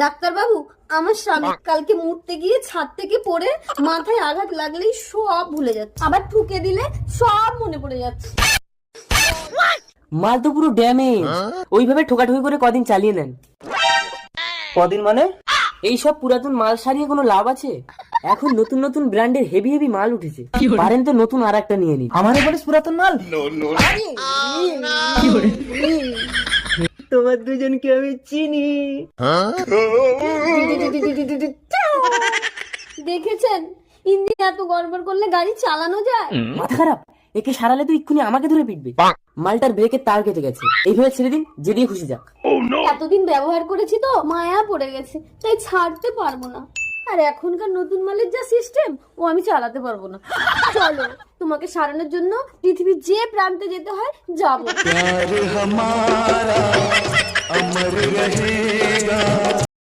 Doctor বাবু, আমার স্বামী কালকে মুড়তে গিয়ে ছাদ থেকে পড়ে মাথায় আঘাত লাগলেই সব ভুলে যাচ্ছে, আবার ঠুকে দিলে সব মনে পড়ে যাচ্ছে। মাল তো পুরো ড্যামেজ। ওইভাবে ঠোকাঠুকি করে কদিন চালিয়ে নেন। কদিন মানে? এইসব পুরাতন মাল সারিয়ে কোনো লাভ আছে? এখন নতুন নতুন ব্র্যান্ডের হেভি হেভি মাল উঠেছে, পারেন তো নতুন আর একটা নিয়ে নিন। আমারও বলিস পুরাতন মাল? তোমার দুজনকে আমি চিনি। দেখেছেন ইঞ্জিন এত গড়বড় করলে গাড়ি চালানো যায়? মাথা খারাপ, একে সারালে তো এক্ষুনি আমাকে ধরে পিটবে। মালটার ব্রেকের তার কেটে গেছে, এইভাবে ছেড়ে দিন, যেদিকে খুশি যাক। এতদিন ব্যবহার করেছি তো মায়া পড়ে গেছে, তাই ছাড়তে পারবো না। আর এখনকার নতুন মালের যা সিস্টেম, ও আমি চালাতে পারবো না। চলো, তোমাকে সারানোর জন্য পৃথিবীর যে প্রান্তে যেতে হয় যাবো।